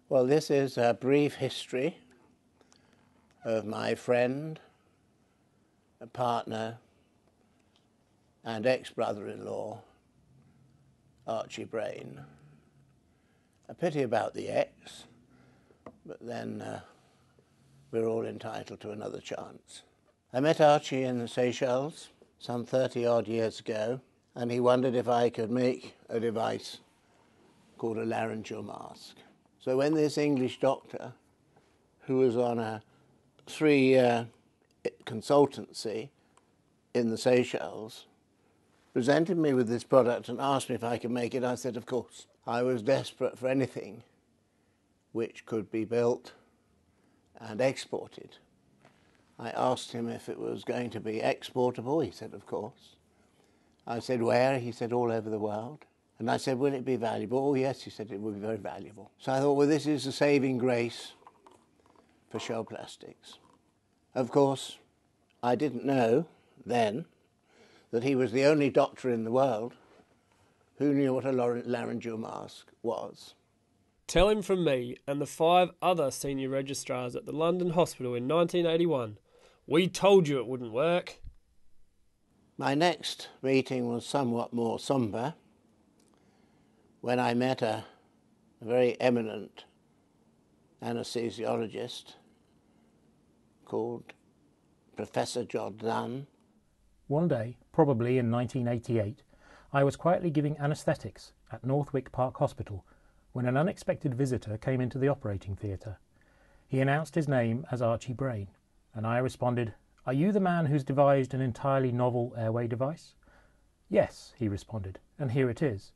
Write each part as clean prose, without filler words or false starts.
Well, this is a brief history of my friend, a partner, and ex-brother-in-law, Archie Brain. A pity about the ex, but then we're all entitled to another chance. I met Archie in the Seychelles some 30-odd years ago, and he wondered if I could make a device called a laryngeal mask. So when this English doctor, who was on a 3-year consultancy in the Seychelles, presented me with this product and asked me if I could make it, I said, of course. I was desperate for anything which could be built and exported. I asked him if it was going to be exportable. He said, of course. I said, where? He said, all over the world. And I said, will it be valuable? Oh, yes, he said, it would be very valuable. So I thought, well, this is a saving grace for shell plastics. Of course, I didn't know then that he was the only doctor in the world who knew what a laryngeal mask was. Tell him from me and the 5 other senior registrars at the London hospital in 1981, we told you it wouldn't work. My next meeting was somewhat more sombre when I met a very eminent anesthesiologist called Professor John Nunn. One day, probably in 1988, I was quietly giving anaesthetics at Northwick Park Hospital when an unexpected visitor came into the operating theatre. He announced his name as Archie Brain, and I responded, "Are you the man who's devised an entirely novel airway device?" "Yes," he responded, "and here it is."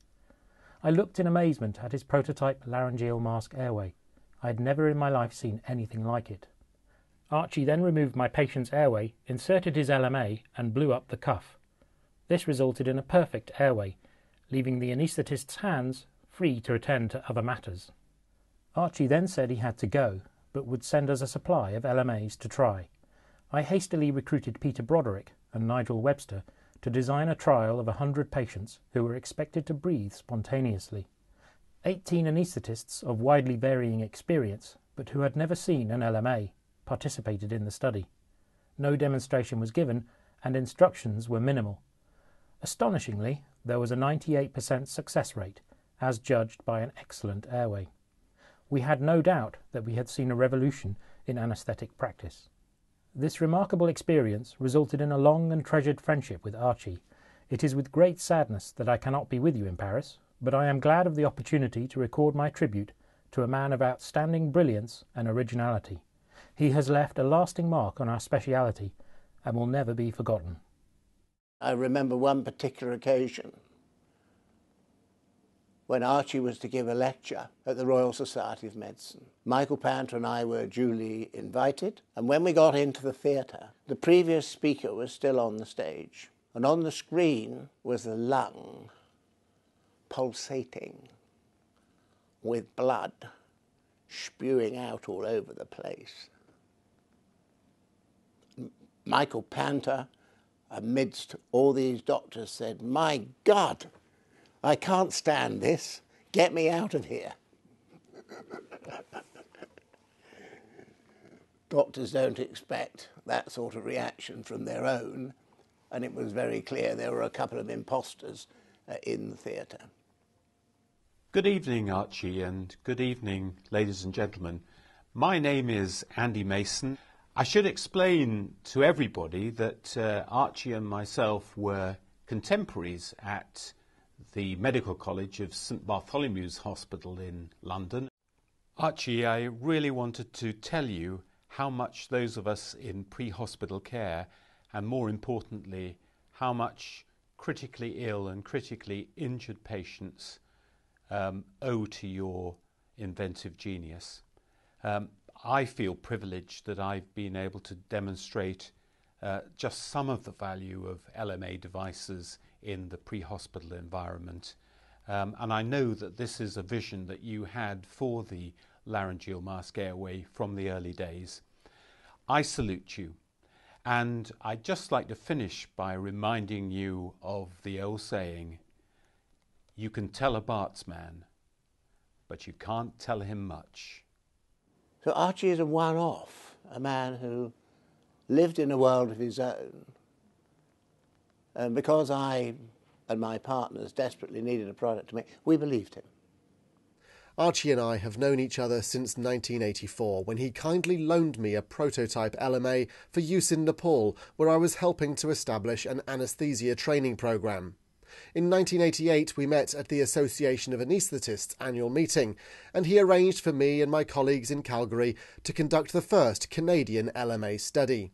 I looked in amazement at his prototype laryngeal mask airway. I had never in my life seen anything like it. Archie then removed my patient's airway, inserted his LMA, and blew up the cuff. This resulted in a perfect airway, leaving the anaesthetist's hands free to attend to other matters. Archie then said he had to go, but would send us a supply of LMAs to try. I hastily recruited Peter Broderick and Nigel Webster to design a trial of 100 patients who were expected to breathe spontaneously. 18 anaesthetists of widely varying experience, but who had never seen an LMA, participated in the study. No demonstration was given, and instructions were minimal. Astonishingly, there was a 98% success rate, as judged by an excellent airway. We had no doubt that we had seen a revolution in anaesthetic practice. This remarkable experience resulted in a long and treasured friendship with Archie. It is with great sadness that I cannot be with you in Paris, but I am glad of the opportunity to record my tribute to a man of outstanding brilliance and originality. He has left a lasting mark on our speciality and will never be forgotten. I remember one particular occasion when Archie was to give a lecture at the Royal Society of Medicine. Michael Panter and I were duly invited, and when we got into the theatre, the previous speaker was still on the stage, and on the screen was the lung pulsating with blood spewing out all over the place. Michael Panter, amidst all these doctors, said, "My God, I can't stand this. Get me out of here." Doctors don't expect that sort of reaction from their own, and it was very clear there were a couple of imposters in the theatre. Good evening, Archie, and good evening, ladies and gentlemen. My name is Andy Mason. I should explain to everybody that Archie and myself were contemporaries at the Medical College of St Bartholomew's Hospital in London. Archie, I really wanted to tell you how much those of us in pre-hospital care, and more importantly, how much critically ill and critically injured patients owe to your inventive genius. I feel privileged that I've been able to demonstrate just some of the value of LMA devices in the pre-hospital environment. And I know that this is a vision that you had for the laryngeal mask airway from the early days. I salute you. And I'd just like to finish by reminding you of the old saying, you can tell a Barts man, but you can't tell him much. So Archie is a one-off, a man who lived in a world of his own. And because I and my partners desperately needed a product to make, we believed him. Archie and I have known each other since 1984, when he kindly loaned me a prototype LMA for use in Nepal, where I was helping to establish an anaesthesia training programme. In 1988 we met at the Association of Anaesthetists annual meeting, and he arranged for me and my colleagues in Calgary to conduct the first Canadian LMA study.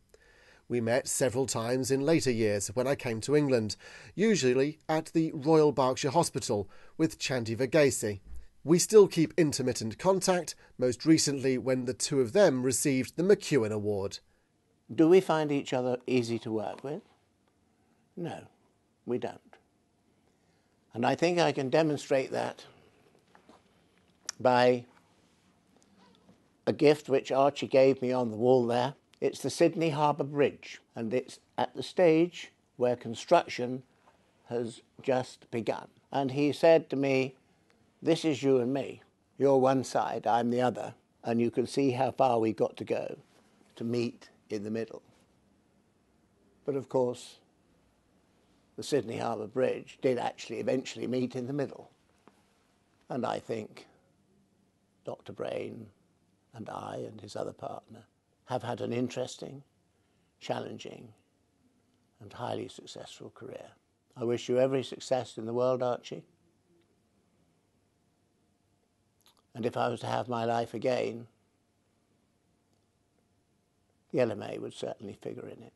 We met several times in later years when I came to England, usually at the Royal Berkshire Hospital with Chanti Verghese. We still keep intermittent contact, most recently when the two of them received the McEwen Award. Do we find each other easy to work with? No, we don't. And I think I can demonstrate that by a gift which Archie gave me on the wall there. It's the Sydney Harbour Bridge, and it's at the stage where construction has just begun. And he said to me, "This is you and me. You're one side, I'm the other, and you can see how far we've got to go to meet in the middle." But of course, the Sydney Harbour Bridge did actually eventually meet in the middle. And I think Dr. Brain and I and his other partner have had an interesting, challenging, and highly successful career. I wish you every success in the world, Archie. And if I was to have my life again, the LMA would certainly figure in it.